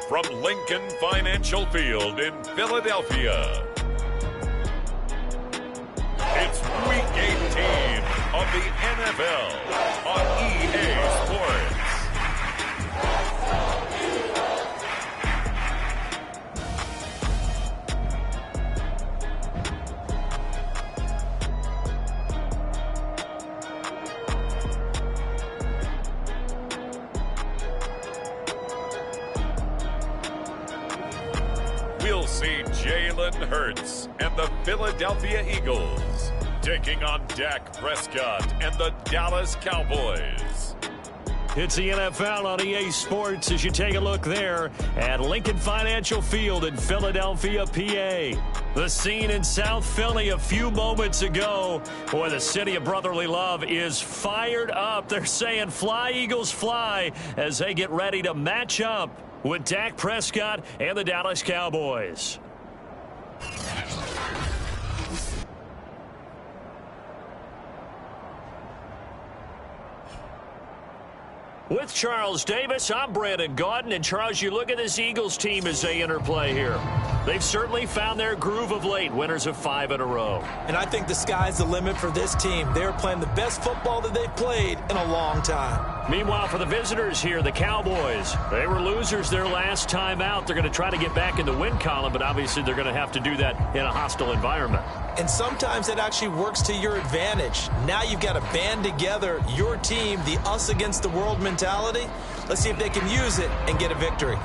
from Lincoln Financial Field in Philadelphia. It's Week 18 of the NFL on EA Sports. We'll see Jalen Hurts and the Philadelphia Eagles taking on Dak Prescott and the Dallas Cowboys. It's the NFL on EA Sports as you take a look there at Lincoln Financial Field in Philadelphia, PA. The scene in South Philly a few moments ago. Boy, the city of brotherly love is fired up. They're saying fly, Eagles, fly as they get ready to match up with Dak Prescott and the Dallas Cowboys. With Charles Davis, I'm Brandon Gaudin. And Charles, you look at this Eagles team as they interplay here. They've certainly found their groove of late, winners of 5 in a row. And I think the sky's the limit for this team. They're playing the best football that they've played in a long time. Meanwhile, for the visitors here, the Cowboys, they were losers their last time out. They're going to try to get back in the win column, but obviously they're going to have to do that in a hostile environment. And sometimes that actually works to your advantage. Now you've got to band together your team, the us against the world mentality. Let's see if they can use it and get a victory.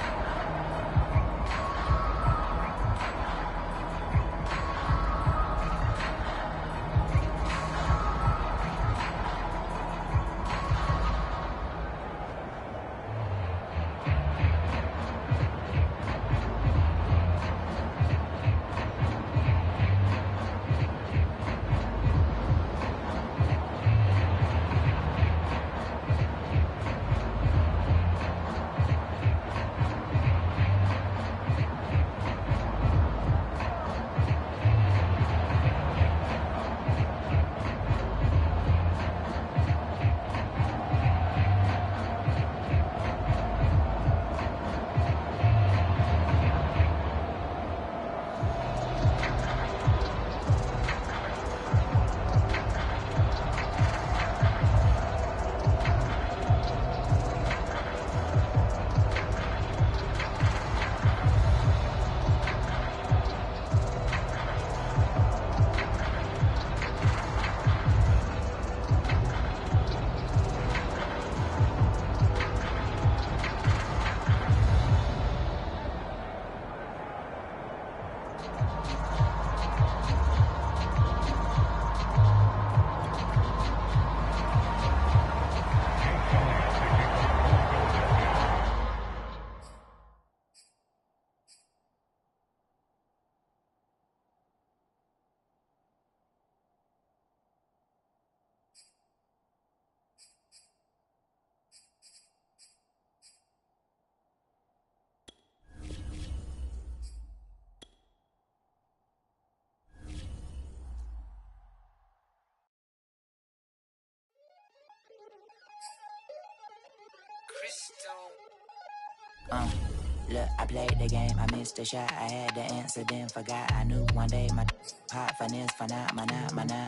Look, I played the game, I missed the shot. I had the answer, then forgot. I knew one day my hot finesse, for not,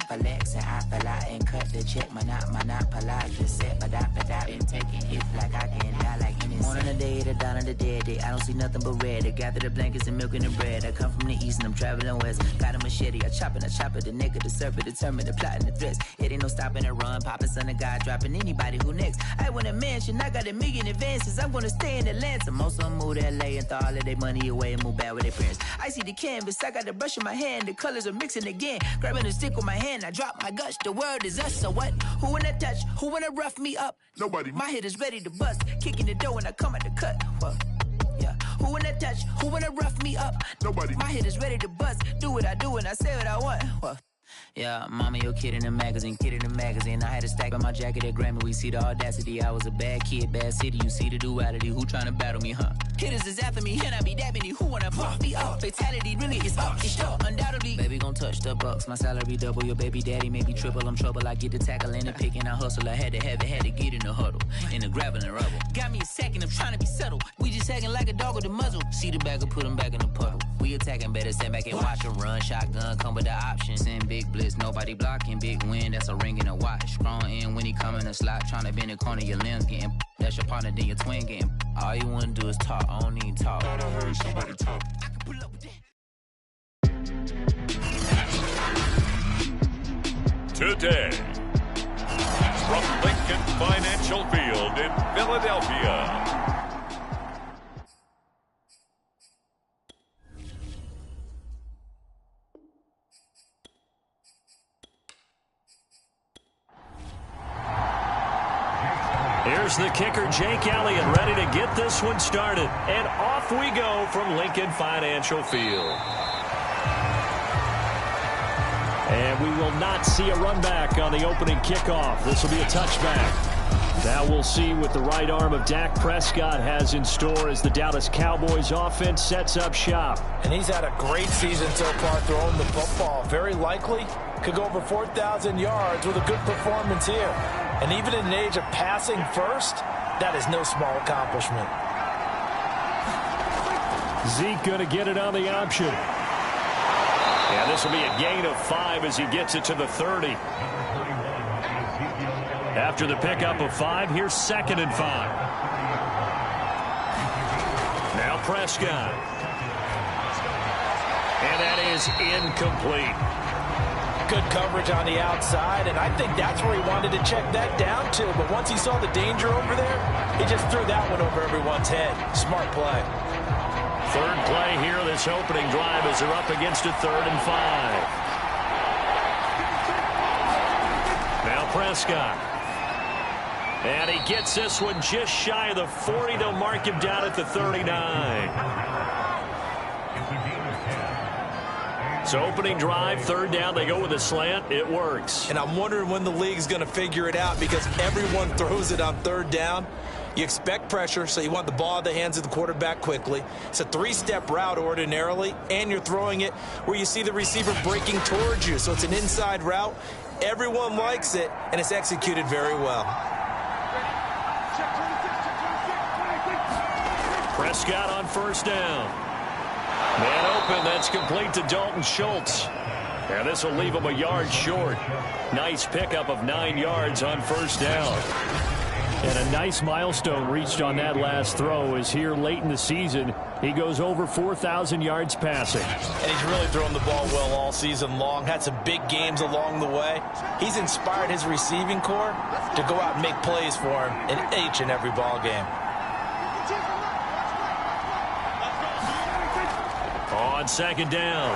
flex, and I fell out and cut the check. My not, polite, just set, but I been taking hits like I can die like any morning of the day, the dawn of the dead day. I don't see nothing but red. I gather the blankets and milk and the bread. I come from the east and I'm traveling west. Got a machete, I chop it, the neck of the serpent, determined the plot and the threats. It ain't no stopping the run, popping son of God, dropping anybody who next. I want a mansion, I got a million advances. I'm gonna stay in Atlanta. Most of them move to LA and throw all of their money away and move back with their parents. I see the canvas, I got the brush in my hand, the colors are mixing again. Grabbing the stick with my hand, I drop my guts. The world is us, so what? Who wanna touch? Who wanna rough me up? Nobody. My head is ready to bust, kicking the door when I come at the cut. Well, yeah. Who wanna touch? Who wanna rough me up? Nobody. My head is ready to bust. Do what I do and I say what I want. Well, yeah, mama, your kid in the magazine, I had a stack on my jacket at Grammy. We see the audacity. I was a bad kid, bad city. You see the duality. Who tryna battle me, huh? Hitters is after me, and I be dabbing you. Who wanna pop me up? Fatality really is up. It's sure, undoubtedly. Baby gon' touch the bucks. My salary double. Your baby daddy maybe triple. I'm trouble. I get the tackle and pick and I hustle. I had to have it, had to get in the huddle. In the gravel and rubble. Got me a second, I'm tryna be settled. We just acting like like a dog with a muzzle. See the bagger, put him back in the puddle. We attacking, better stand back and watch him run. Shotgun come with the option. Send big blitz, nobody blocking. Big win, that's a ring and a watch. Strong in when he come in the slot. Tryna bend the corner, your limbs getting. That's your partner, then your twin getting. All you wanna do is talk, I don't need talk. I heard somebody talk. I can pull up with that. Today, from Lincoln Financial Field in Philadelphia. Here's the kicker, Jake Elliott, ready to get this one started. And off we go from Lincoln Financial Field. And we will not see a run back on the opening kickoff. This will be a touchback. Now we'll see what the right arm of Dak Prescott has in store as the Dallas Cowboys offense sets up shop. And he's had a great season so far throwing the football. Very likely could go over 4,000 yards with a good performance here. And even in an age of passing first, that is no small accomplishment. Zeke going to get it on the option. Yeah, this will be a gain of 5 as he gets it to the 30. After the pickup of 5, here's 2nd and 5. Now Prescott. And that is incomplete. Good coverage on the outside, and I think that's where he wanted to check that down to. But once he saw the danger over there, he just threw that one over everyone's head. Smart play. Third play here, this opening drive as they're up against a 3rd and 5. Now Prescott. And he gets this one just shy of the 40. They'll mark him down at the 39. So opening drive, 3rd down, they go with a slant. It works. And I'm wondering when the league's going to figure it out because everyone throws it on 3rd down. You expect pressure, so you want the ball in the hands of the quarterback quickly. It's a 3-step route ordinarily, and you're throwing it where you see the receiver breaking towards you. So it's an inside route. Everyone likes it, and it's executed very well. Prescott on 1st down. Man open, that's complete to Dalton Schultz. And this will leave him a yard short. Nice pickup of 9 yards on 1st down. And a nice milestone reached on that last throw is here late in the season. He goes over 4,000 yards passing. And he's really thrown the ball well all season long. Had some big games along the way. He's inspired his receiving corps to go out and make plays for him in each and every ball game. On 2nd down,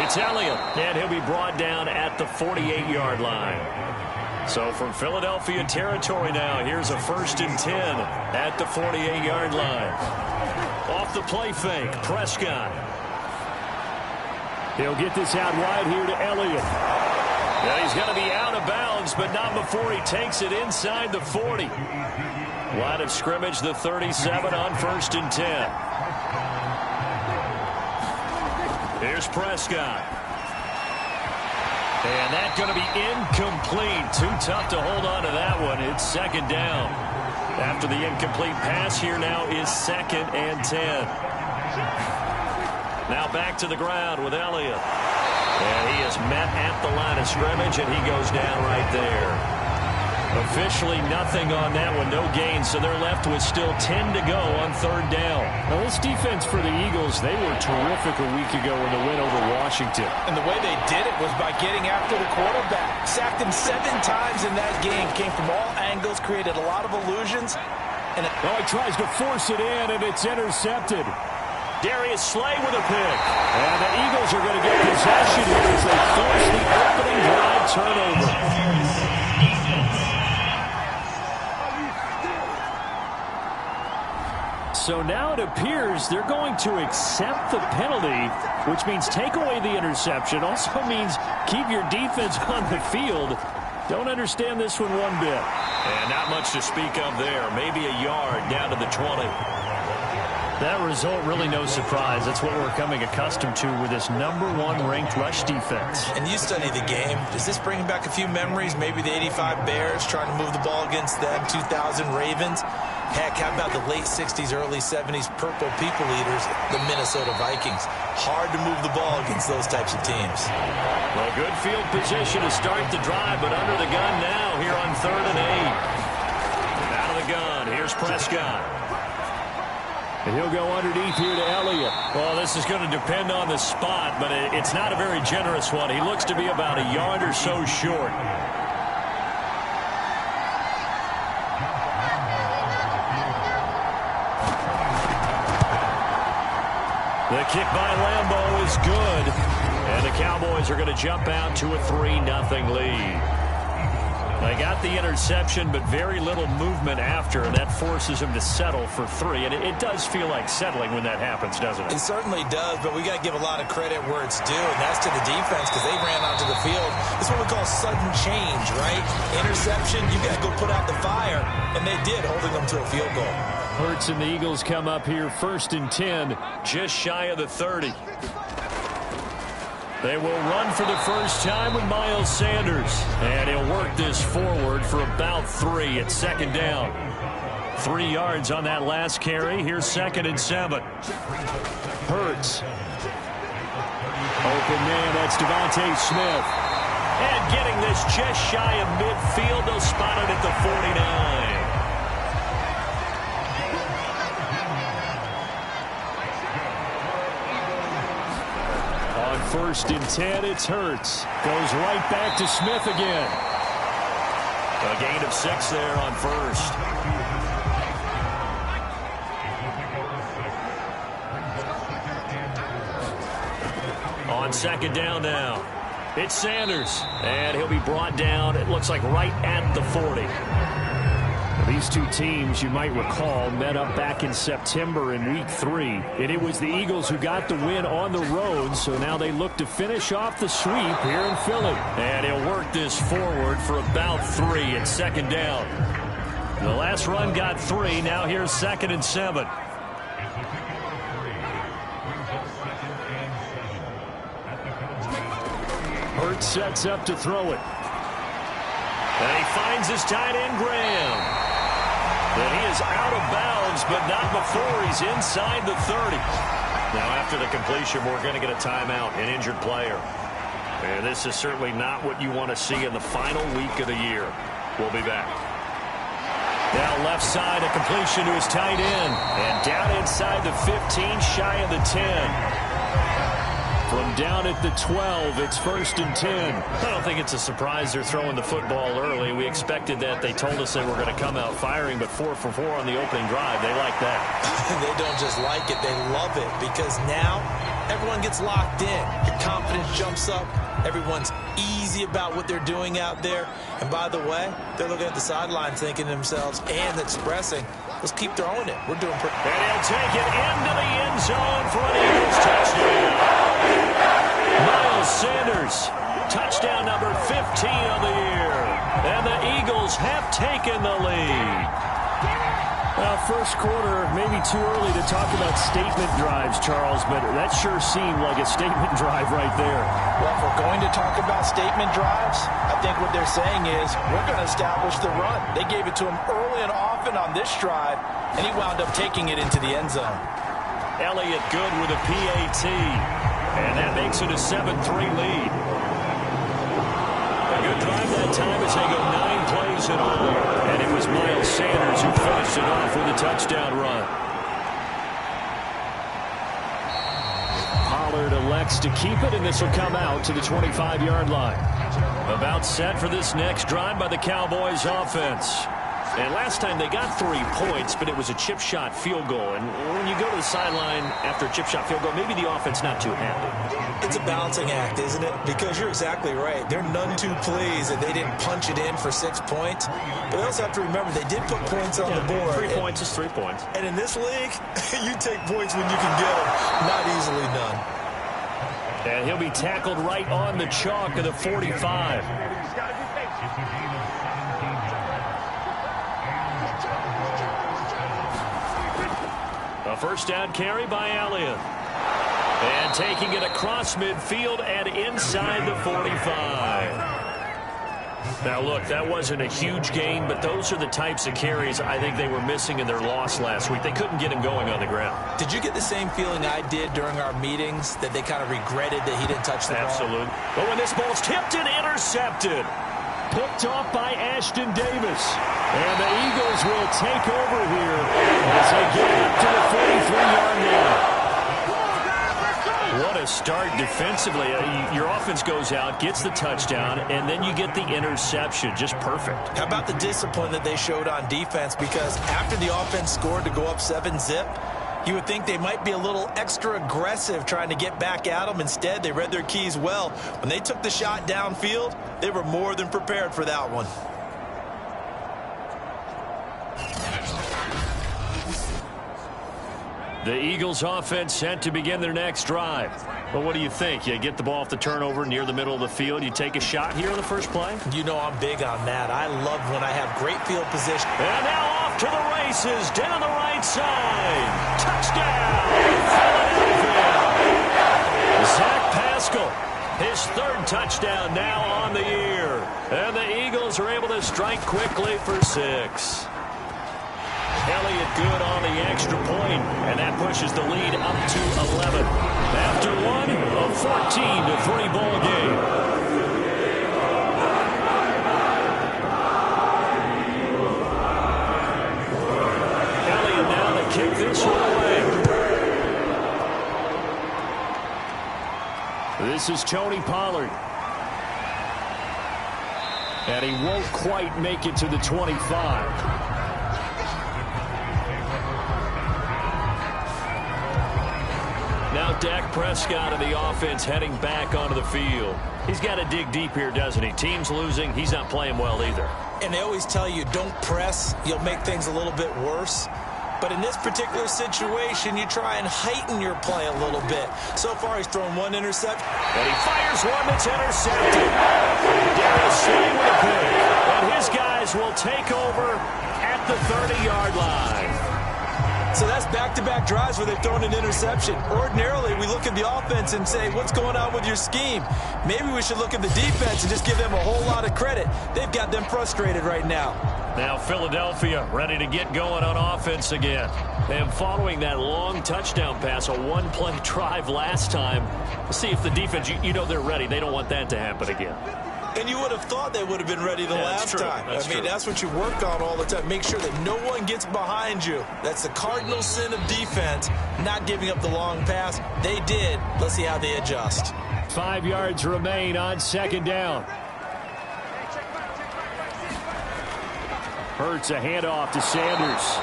it's Elliott, and he'll be brought down at the 48-yard line. So from Philadelphia territory now, here's a 1st and 10 at the 48-yard line. Off the play fake, Prescott. He'll get this out wide here to Elliott. Yeah, he's going to be out of bounds, but not before he takes it inside the 40. Line of scrimmage, the 37 on 1st and 10. Here's Prescott. And that's going to be incomplete. Too tough to hold on to that one. It's 2nd down. After the incomplete pass, here now is 2nd and 10. Now back to the ground with Elliott. And he is met at the line of scrimmage, and he goes down right there. Officially nothing on that one, no gain, so they're left with still 10 to go on 3rd down. Now this defense for the Eagles, they were terrific a week ago in the win over Washington. And the way they did it was by getting after the quarterback. Sacked him 7 times in that game, came from all angles, created a lot of illusions. And he tries to force it in, and it's intercepted. Darius Slay with a pick. And the Eagles are going to get possession here as they force the opening drive turnover. So now it appears they're going to accept the penalty, which means take away the interception. Also means keep your defense on the field. Don't understand this one one bit. And not much to speak of there. Maybe a yard down to the 20. That result, really no surprise. That's what we're becoming accustomed to with this #1 ranked rush defense. And you study the game. Does this bring back a few memories? Maybe the '85 Bears trying to move the ball against them, 2000 Ravens. Heck, how about the late 60s, early 70s purple people eaters, the Minnesota Vikings? Hard to move the ball against those types of teams. Well, good field position to start the drive, but under the gun now here on 3rd and 8. Out of the gun, here's Prescott. And he'll go underneath here to Elliott. Well, this is going to depend on the spot, but it's not a very generous one. He looks to be about a yard or so short. The kick by Lambeau is good, and the Cowboys are going to jump out to a 3-0 lead. They got the interception, but very little movement after, and that forces him to settle for 3. And it does feel like settling when that happens, doesn't it? It certainly does, but we got to give a lot of credit where it's due, and that's to the defense because they ran onto the field. It's what we call sudden change, right? Interception, you got to go put out the fire, and they did, holding them to a field goal. Hurts and the Eagles come up here 1st and 10. Just shy of the 30. They will run for the first time with Miles Sanders. And he'll work this forward for about 3 at 2nd down. 3 yards on that last carry. Here's 2nd and 7. Hurts. Open man, that's Devontae Smith. And getting this just shy of midfield. They'll spot it at the 49. On 1st and 10, it's Hurts. Goes right back to Smith again. A gain of 6 there on 1st. On 2nd down now. It's Sanders. And he'll be brought down, it looks like, right at the 40. These two teams, you might recall, met up back in September in Week 3. And it was the Eagles who got the win on the road, so now they look to finish off the sweep here in Philly. And he'll work this forward for about 3 at 2nd down. The last run got 3. Now here's 2nd and 7. Hurts sets up to throw it. And he finds his tight end, Graham. And he is out of bounds, but not before he's inside the 30. Now, after the completion, we're going to get a timeout, an injured player. And this is certainly not what you want to see in the final week of the year. We'll be back. Now left side, a completion to his tight end. And down inside the 15, shy of the 10. From down at the 12, it's 1st and 10. I don't think it's a surprise they're throwing the football early. We expected that. They told us they were going to come out firing, but 4 for 4 on the opening drive. They like that. They don't just like it, they love it, because now everyone gets locked in. Your confidence jumps up. Everyone's easy about what they're doing out there. And by the way, they're looking at the sideline thinking to themselves and expressing, let's keep throwing it. We're doing pretty good. And he'll take it into the end zone for an Eagles touchdown. Miles Sanders, touchdown number 15 of the year. And the Eagles have taken the lead. Well, first quarter, maybe too early to talk about statement drives, Charles, but that sure seemed like a statement drive right there. Well, if we're going to talk about statement drives, I think what they're saying is we're going to establish the run. They gave it to him early and often on this drive, and he wound up taking it into the end zone. Elliott good with a PAT, and that makes it a 7-3 lead. A good drive that time as they go 9 plays in all. And it was Miles Sanders who finished it off with a touchdown run. Pollard elects to keep it, and this will come out to the 25-yard line. About set for this next drive by the Cowboys offense. And last time they got 3 points, but it was a chip shot field goal. And when you go to the sideline after a chip shot field goal, maybe the offense not too happy. It's a balancing act, isn't it? Because you're exactly right. They're none too pleased that they didn't punch it in for 6 points. But they also have to remember they did put points on the board. 3 points is 3 points. And in this league, you take points when you can get them. Not easily done. And he'll be tackled right on the chalk of the 45. A first down carry by Elliott. And taking it across midfield and inside the 45. Now, look, that wasn't a huge gain, but those are the types of carries I think they were missing in their loss last week. They couldn't get him going on the ground. Did you get the same feeling I did during our meetings, that they kind of regretted that he didn't touch the ball? Absolutely. But when this ball's tipped and intercepted, picked off by Ashton Davis. And the Eagles will take over here as they get up to the 43-yard line. What a start defensively. Your offense goes out, gets the touchdown, and then you get the interception. Just perfect. How about the discipline that they showed on defense? Because after the offense scored to go up 7-zip, you would think they might be a little extra aggressive trying to get back at them. Instead, they read their keys well. When they took the shot downfield, they were more than prepared for that one. The Eagles offense set to begin their next drive. But what do you think? You get the ball off the turnover near the middle of the field. You take a shot here on the first play? You know I'm big on that. I love when I have great field position. And now off to the races down the right side. Touchdown, Philadelphia. Zach Pascal, his third touchdown now on the year. And the Eagles are able to strike quickly for 6. Elliott good on the extra point, and that pushes the lead up to 11. After one, a 14-3 ball game. Elliott now to kick this one away. This is Tony Pollard. And he won't quite make it to the 25. Now Dak Prescott of the offense heading back onto the field. He's got to dig deep here, doesn't he? Team's losing. He's not playing well either. And they always tell you, don't press. You'll make things a little bit worse. But in this particular situation, you try and heighten your play a little bit. So far, he's thrown one interception. And he fires one that's intercepted. Darius Slay with a pick. And his guys will take over at the 30-yard line. So that's back-to-back drives where they've thrown an interception. Ordinarily, we look at the offense and say, what's going on with your scheme? Maybe we should look at the defense and just give them a whole lot of credit. They've got them frustrated right now. Now Philadelphia ready to get going on offense again. And following that long touchdown pass, a one-play drive last time, let's see if the defense, you know they're ready. They don't want that to happen again. And you would have thought they would have been ready the last time. I mean, that's what you work on all the time. Make sure that no one gets behind you. That's the cardinal sin of defense, not giving up the long pass. They did. Let's see how they adjust. 5 yards remain on second down. Hurts a handoff to Sanders.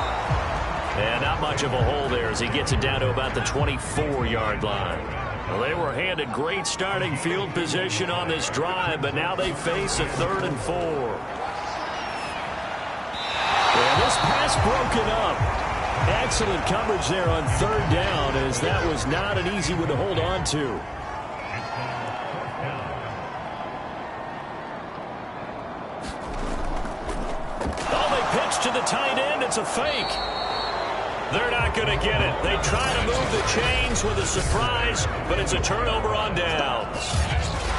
And not much of a hole there as he gets it down to about the 24-yard line. Well, they were handed great starting field position on this drive, but now they face a 3rd and 4. And this pass broken up. Excellent coverage there on 3rd down, as that was not an easy one to hold on to. Oh, they pitch to the tight end. It's a fake. They're not going to get it. They try to move the chains with a surprise, but it's a turnover on downs.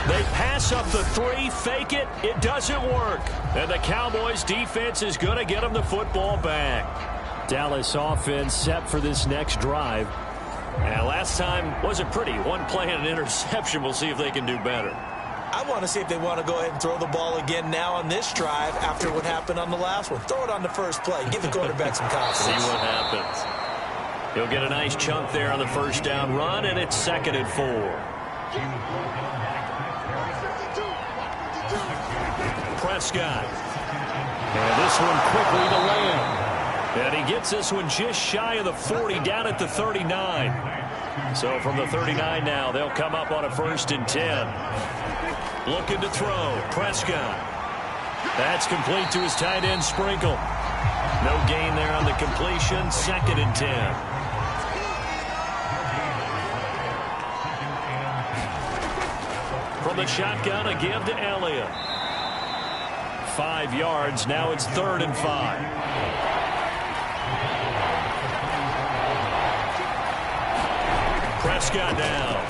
They pass up the 3, fake it. It doesn't work. And the Cowboys defense is going to get them the football back. Dallas offense set for this next drive. And last time wasn't pretty. One play and an interception. We'll see if they can do better. I want to see if they want to go ahead and throw the ball again now on this drive after what happened on the last one. Throw it on the first play. Give the quarterback some confidence. See what happens. He'll get a nice chunk there on the first down run, and it's 2nd and 4. Prescott. And this one quickly to Lamb. And he gets this one just shy of the 40, down at the 39. So from the 39 now, they'll come up on a 1st and 10. Looking to throw. Prescott. That's complete to his tight end, Sprinkle. No gain there on the completion. 2nd and 10. From the shotgun, a give to Elliott. 5 yards. Now it's 3rd and 5. Prescott down.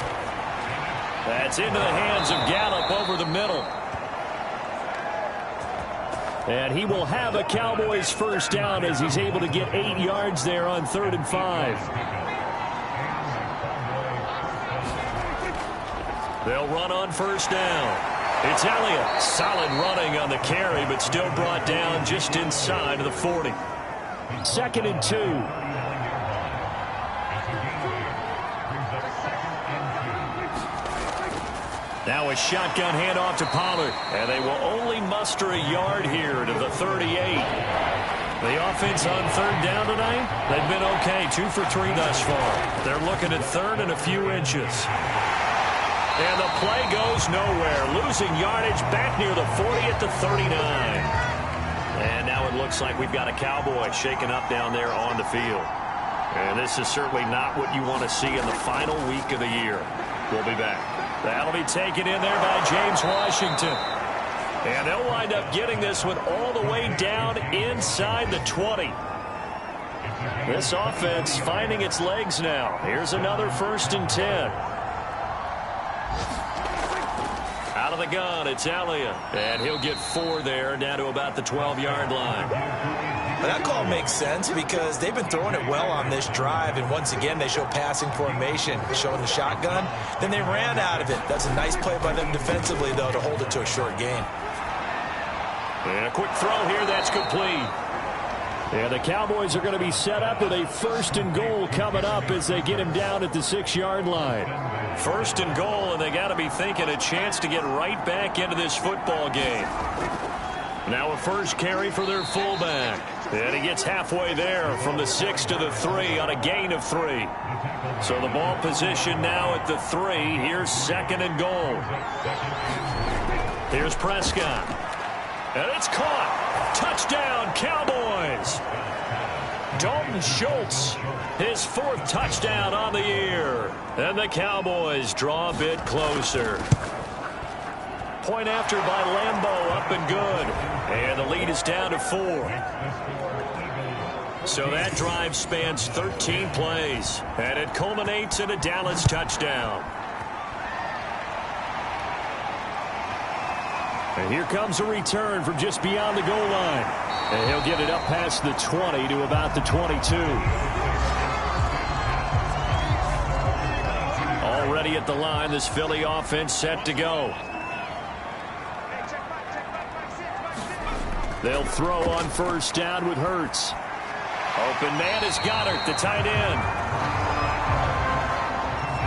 That's into the hands of Gallup over the middle. And he will have a Cowboys first down as he's able to get 8 yards there on 3rd and 5. They'll run on first down. It's Elliott. Solid running on the carry, but still brought down just inside of the 40. 2nd and 2. Now a shotgun handoff to Pollard, and they will only muster a yard here to the 38. The offense on 3rd down tonight, they've been okay, 2 for 3 thus far. They're looking at 3rd and a few inches. And the play goes nowhere, losing yardage back near the 40 at the 39. And now it looks like we've got a Cowboy shaken up down there on the field. And this is certainly not what you want to see in the final week of the year. We'll be back. That'll be taken in there by James Washington. And they'll wind up getting this one all the way down inside the 20. This offense finding its legs now. Here's another 1st and 10. Out of the gun, it's Elliott. And he'll get 4 there, down to about the 12-yard line. Well, that call makes sense because they've been throwing it well on this drive, and once again they show passing formation, showing the shotgun. Then they ran out of it. That's a nice play by them defensively, though, to hold it to a short gain. And a quick throw here, that's complete. And the Cowboys are going to be set up with a 1st and goal coming up as they get him down at the 6-yard line. 1st and goal, and they got to be thinking a chance to get right back into this football game. Now a first carry for their fullback. And he gets halfway there from the 6 to the 3 on a gain of 3. So the ball position now at the 3. Here's 2nd and goal. Here's Prescott. And it's caught. Touchdown, Cowboys. Dalton Schultz, his 4th touchdown on the year. And the Cowboys draw a bit closer. Point after by Lambeau, up and good. And the lead is down to 4. So that drive spans 13 plays. And it culminates in a Dallas touchdown. And here comes a return from just beyond the goal line. And he'll get it up past the 20 to about the 22. Already at the line, this Philly offense set to go. They'll throw on first down with Hurts. Open man is Goddard, the tight end.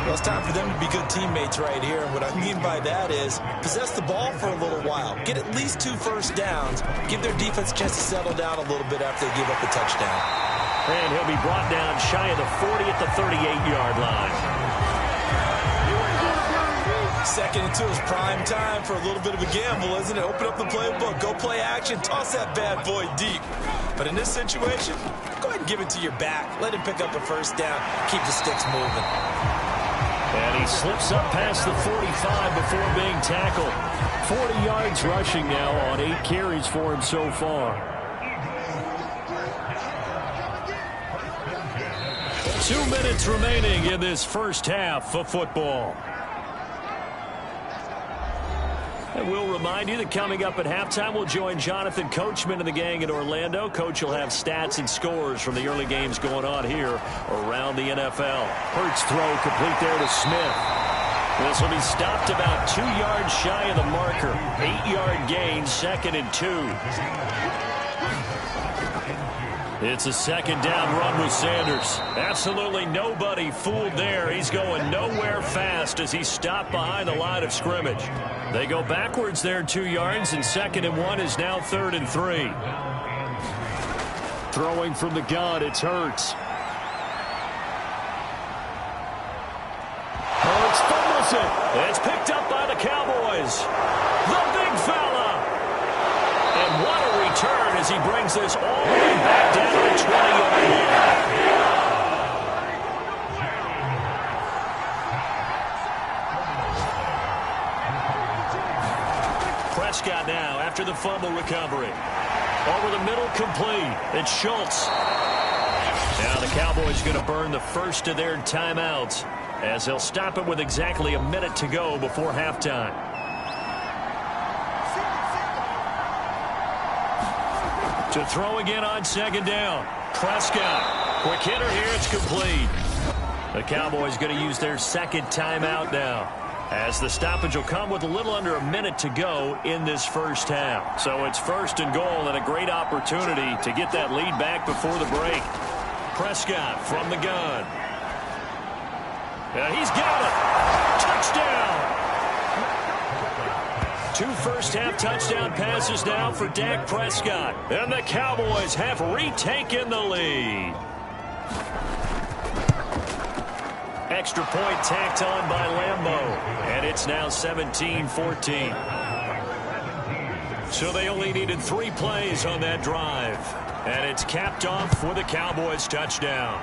Well, it's time for them to be good teammates right here. And what I mean by that is possess the ball for a little while. Get at least 2 first downs. Give their defense a chance to settle down a little bit after they give up the touchdown. And he'll be brought down shy of the 40 at the 38-yard line. 2nd and 2 is prime time for a little bit of a gamble, isn't it? Open up the playbook, go play action, toss that bad boy deep. But in this situation, go ahead and give it to your back. Let him pick up a first down. Keep the sticks moving. And he slips up past the 45 before being tackled. 40 yards rushing now on 8 carries for him so far. 2 minutes remaining in this first half of football. And we'll remind you that coming up at halftime, we'll join Jonathan Coachman and the gang in Orlando. Coach will have stats and scores from the early games going on here around the NFL. Hurts throw complete there to Smith. This will be stopped about 2 yards shy of the marker. 8-yard gain, 2nd and 2. It's a 2nd down run with Sanders. Absolutely nobody fooled there. He's going nowhere fast as he's stopped behind the line of scrimmage. They go backwards there 2 yards, and 2nd and 1 is now 3rd and 3. Throwing from the gun, it's Hurts. Hurts fumbles it. It's picked up by the Cowboys. The big fella. And what a return as he brings this all the way back down to the 20-yard line. Prescott now after the fumble recovery. Over the middle, complete. It's Schultz. Now the Cowboys going to burn the first of their timeouts as they'll stop it with exactly a minute to go before halftime. To throw again on second down. Prescott. Quick hitter here. It's complete. The Cowboys going to use their second timeout now, as the stoppage will come with a little under a minute to go in this first half. So it's first and goal, and a great opportunity to get that lead back before the break. Prescott from the gun. He's got it. Touchdown. 2 first-half touchdown passes now for Dak Prescott. And the Cowboys have retaken the lead. Extra point tacked on by Lambeau. And it's now 17-14. So they only needed 3 plays on that drive. And it's capped off with a Cowboys touchdown.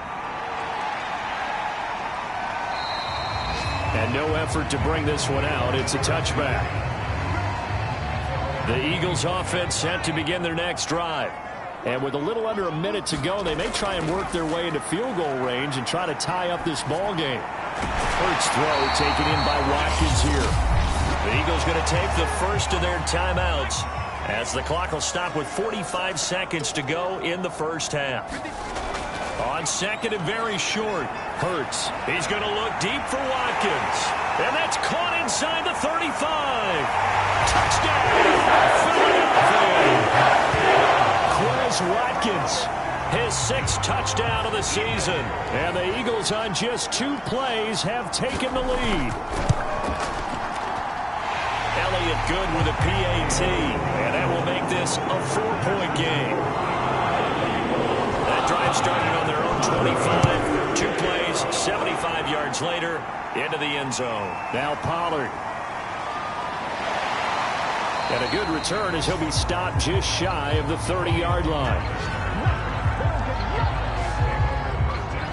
And no effort to bring this one out. It's a touchback. The Eagles offense set to begin their next drive. And with a little under a minute to go, they may try and work their way into field goal range and try to tie up this ball game. Hurts throw taken in by Watkins here. The Eagles going to take the first of their timeouts, as the clock will stop with 45 seconds to go in the first half. On second and very short, Hurts. He's going to look deep for Watkins. And that's caught inside the 35. Touchdown, Philadelphia. Quez Watkins, his 6th touchdown of the season. And the Eagles on just 2 plays have taken the lead. Elliott good with a PAT. And that will make this a 4-point game. That drive started on their own 25. 2 plays, 75 yards later, into the end zone. Now Pollard. And a good return as he'll be stopped just shy of the 30-yard line.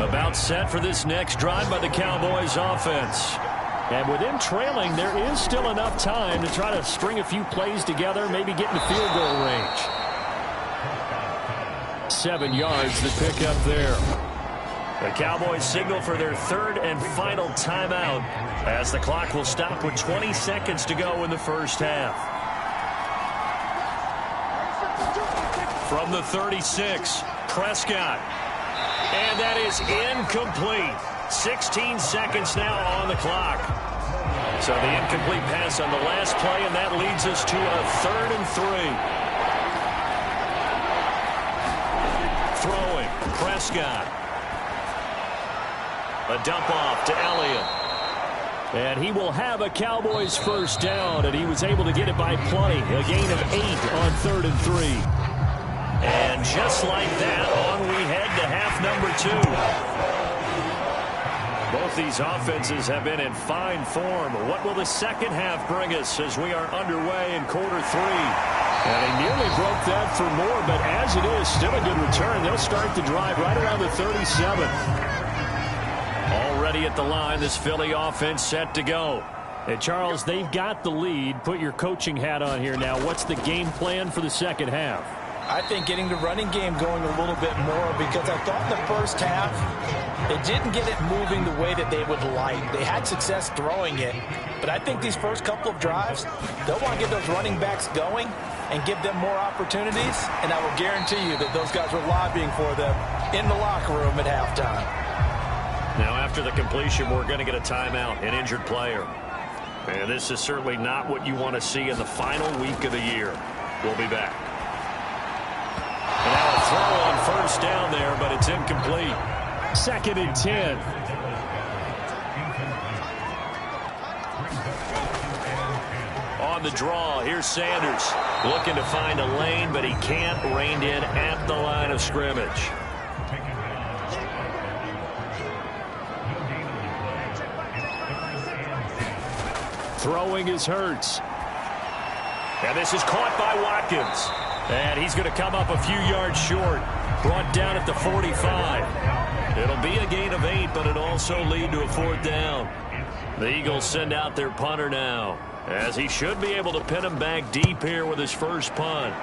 About set for this next drive by the Cowboys offense. And with them trailing, there is still enough time to try to string a few plays together, maybe get in the field goal range. 7 yards to pick up there. The Cowboys signal for their 3rd and final timeout, as the clock will stop with 20 seconds to go in the first half. From the 36, Prescott. And that is incomplete. 16 seconds now on the clock. So the incomplete pass on the last play, and that leads us to a 3rd and 3. Throwing, Prescott. A dump off to Elliott. And he will have a Cowboys first down, and he was able to get it by plenty. A gain of 8 on 3rd and 3. And just like that, on we head to half number 2. Both these offenses have been in fine form. What will the second half bring us as we are underway in quarter 3? And he nearly broke that for more, but as it is, still a good return. They'll start the drive right around the 37. Already at the line, this Philly offense set to go. And Charles, they've got the lead. Put your coaching hat on here now. What's the game plan for the second half? I think getting the running game going a little bit more, because I thought in the first half they didn't get it moving the way that they would like. They had success throwing it, but I think these first couple of drives, they'll want to get those running backs going and give them more opportunities, and I will guarantee you that those guys were lobbying for them in the locker room at halftime. Now after the completion, we're going to get a timeout, an injured player. And this is certainly not what you want to see in the final week of the year. We'll be back. And now a throw on first down there, but it's incomplete. 2nd and 10. On the draw, here's Sanders. Looking to find a lane, but he can't. Reined in at the line of scrimmage. Throwing is Hurts. And this is caught by Watkins. And he's going to come up a few yards short. Brought down at the 45. It'll be a gain of 8, but it'll also lead to a 4th down. The Eagles send out their punter now, as he should be able to pin him back deep here with his first punt.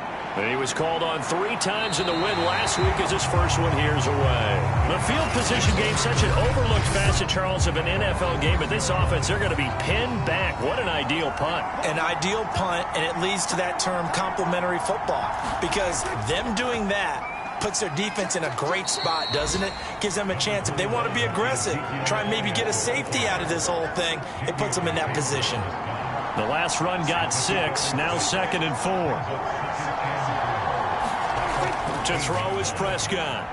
He was called on 3 times in the win last week as his first one here's away. The field position game, such an overlooked facet, Charles, of an NFL game, but this offense, they're going to be pinned back. What an ideal punt. An ideal punt, and it leads to that term complementary football, because them doing that puts their defense in a great spot, doesn't it? Gives them a chance. If they want to be aggressive, try and maybe get a safety out of this whole thing, it puts them in that position. The last run got 6, now 2nd and 4. To throw is Prescott.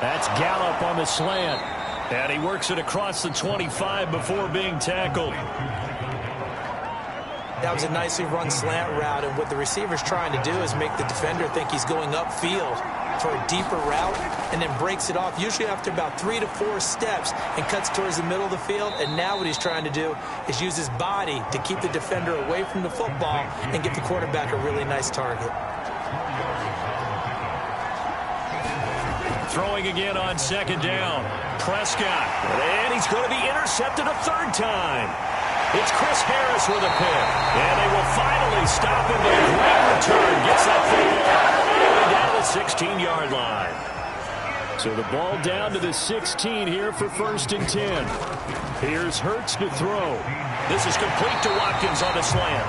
That's Gallup on the slant. And he works it across the 25 before being tackled. That was a nicely run slant route, and what the receiver's trying to do is make the defender think he's going upfield for a deeper route, and then breaks it off, usually after about 3 to 4 steps, and cuts towards the middle of the field. And now what he's trying to do is use his body to keep the defender away from the football and give the quarterback a really nice target. Throwing again on 2nd down. Prescott. And he's going to be intercepted a 3rd time. It's Chris Harris with a pick. And they will finally stop him, but a great return gets that thing down to the 16-yard line. So the ball down to the 16 here for 1st and 10. Here's Hurts to throw. This is complete to Watkins on the slant.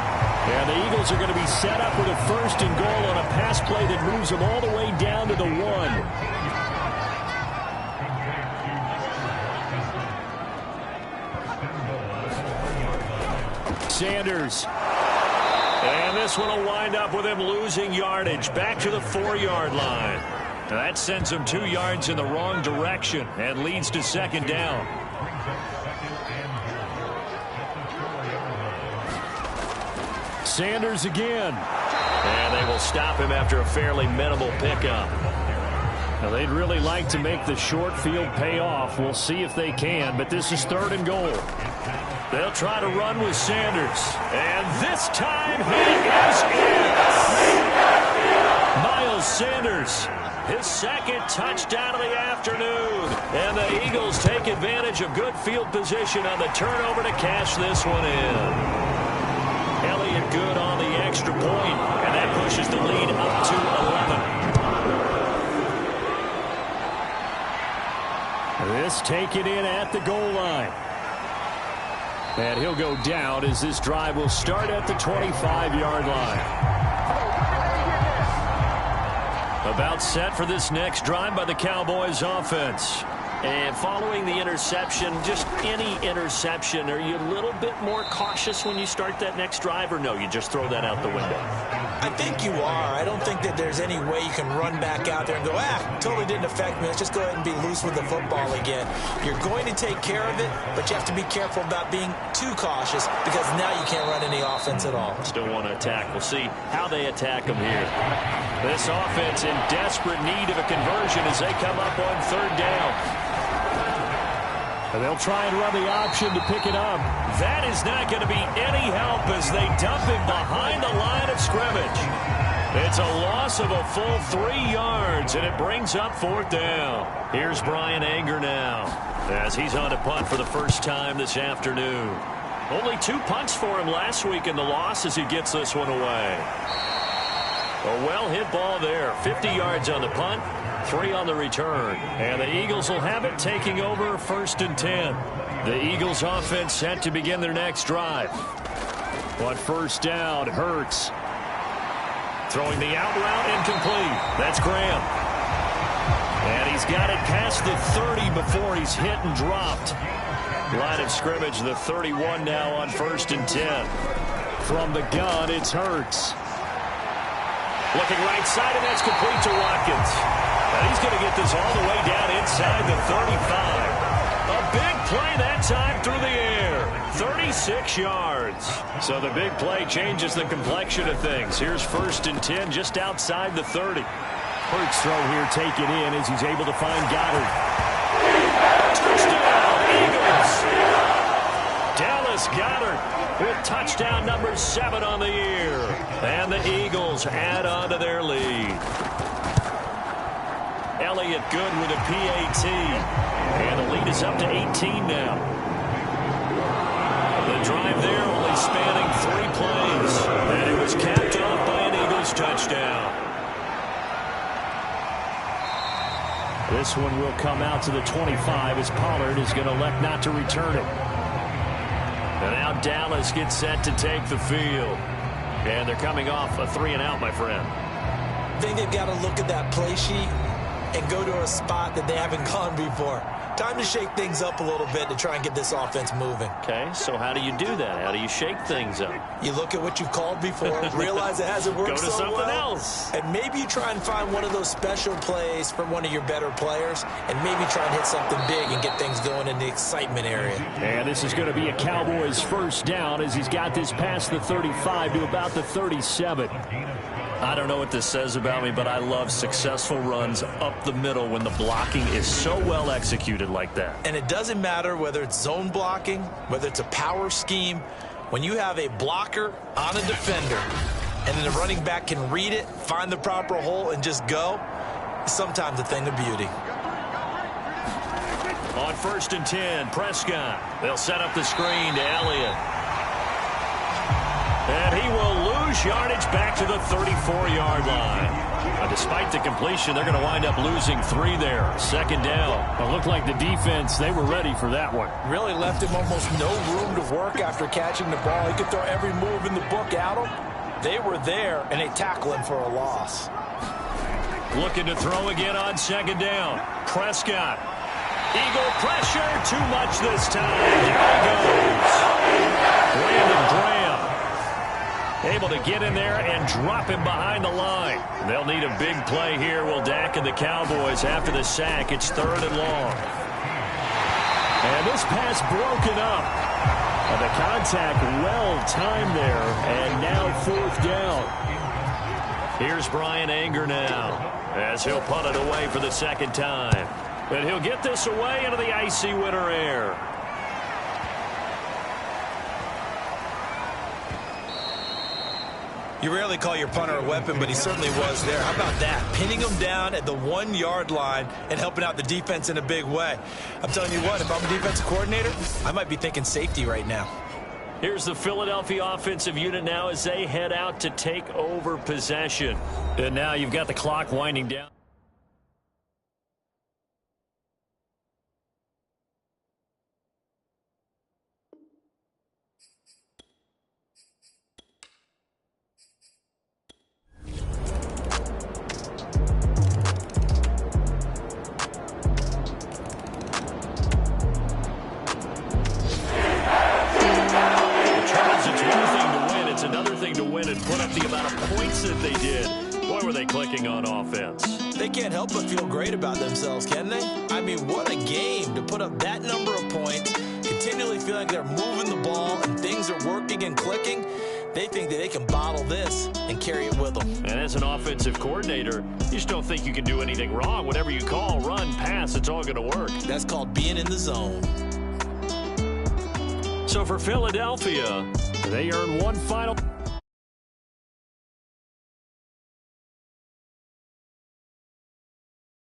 And the Eagles are going to be set up with a 1st and goal on a pass play that moves them all the way down to the 1. Sanders. And this one will wind up with him losing yardage back to the 4-yard line. Now that sends him 2 yards in the wrong direction and leads to 2nd down. Sanders again. And they will stop him after a fairly minimal pickup. Now they'd really like to make the short field pay off. We'll see if they can, but this is 3rd and goal. They'll try to run with Sanders. And this time he is in. Miles Sanders, his 2nd touchdown of the afternoon. And the Eagles take advantage of good field position on the turnover to cash this one in. Elliott good on the extra point, and that pushes the lead up to 11. This taken in at the goal line. And he'll go down as this drive will start at the 25-yard line. About set for this next drive by the Cowboys offense. And following the interception, just any interception, are you a little bit more cautious when you start that next drive, or no, you just throw that out the window? I think you are. I don't think that there's any way you can run back out there and go, totally didn't affect me. Let's just go ahead and be loose with the football again. You're going to take care of it, but you have to be careful about being too cautious, because now you can't run any offense at all. Still want to attack. We'll see how they attack them here. This offense in desperate need of a conversion as they come up on 3rd down. And they'll try and run the option to pick it up. That is not going to be any help as they dump him behind the line of scrimmage. It's a loss of a full 3 yards, and it brings up 4th down. Here's Brian Anger now as he's on to punt for the first time this afternoon. Only 2 punts for him last week in the loss as he gets this one away. A well-hit ball there. 50 yards on the punt, 3 on the return. And the Eagles will have it, taking over 1st and 10. The Eagles offense set to begin their next drive. On 1st down, Hurts. Throwing the out route, incomplete. That's Graham. And he's got it past the 30 before he's hit and dropped. Line of scrimmage, the 31 now on 1st and 10. From the gun, it's Hurts. Looking right side, and that's complete to Watkins. And he's going to get this all the way down inside the 35. A big play that time through the air. 36 yards. So the big play changes the complexion of things. Here's 1st and 10 just outside the 30. Hurts throw here taken in as he's able to find Goddard. Touchdown, Eagles. Dallas Goddard with touchdown number 7 on the year. And the Eagles add on to their lead. Elliott good with a PAT. And the lead is up to 18 now. The drive there only spanning 3 plays. And it was capped off by an Eagles touchdown. This one will come out to the 25 as Pollard is going to elect not to return it. And now Dallas gets set to take the field. And they're coming off a 3-and-out, my friend. I think they've got to look at that play sheet and go to a spot that they haven't gone before. Time to shake things up a little bit to try and get this offense moving. Okay, so how do you do that? How do you shake things up? You look at what you've called before, realize it hasn't worked so well. Go to something else. And maybe you try and find one of those special plays from one of your better players, and maybe try and hit something big and get things going in the excitement area. And this is going to be a Cowboys first down as he's got this past the 35 to about the 37. I don't know what this says about me, but I love successful runs up the middle when the blocking is so well executed like that. And it doesn't matter whether it's zone blocking, whether it's a power scheme. When you have a blocker on a defender and then the running back can read it, find the proper hole, and just go, it's sometimes a thing of beauty. On 1st and 10, Prescott. They'll set up the screen to Elliott. And he will lose yardage back to the 34-yard line. Now, despite the completion, they're going to wind up losing 3 there. 2nd down. It looked like the defense, they were ready for that one. Really left him almost no room to work after catching the ball. He could throw every move in the book at him. They were there, and they tackle him for a loss. Looking to throw again on 2nd down. Prescott. Eagle pressure. Too much this time. Down he goes. Brandon Graham able to get in there and drop him behind the line. They'll need a big play here. Will Dak and the Cowboys after the sack. It's 3rd and long. And this pass broken up. And the contact well timed there. And now 4th down. Here's Brian Anger now as he'll punt it away for the 2nd time. But he'll get this away into the icy winter air. You rarely call your punter a weapon, but he certainly was there. How about that? Pinning him down at the 1-yard line and helping out the defense in a big way. I'm telling you what, if I'm a defensive coordinator, I might be thinking safety right now. Here's the Philadelphia offensive unit now as they head out to take over possession. And now you've got the clock winding down. Clicking on offense. They can't help but feel great about themselves, can they? I mean, what a game to put up that number of points, continually feeling they're moving the ball and things are working and clicking. They think that they can bottle this and carry it with them. And as an offensive coordinator, you just don't think you can do anything wrong. Whatever you call, run, pass, it's all going to work. That's called being in the zone. So for Philadelphia, they earn one final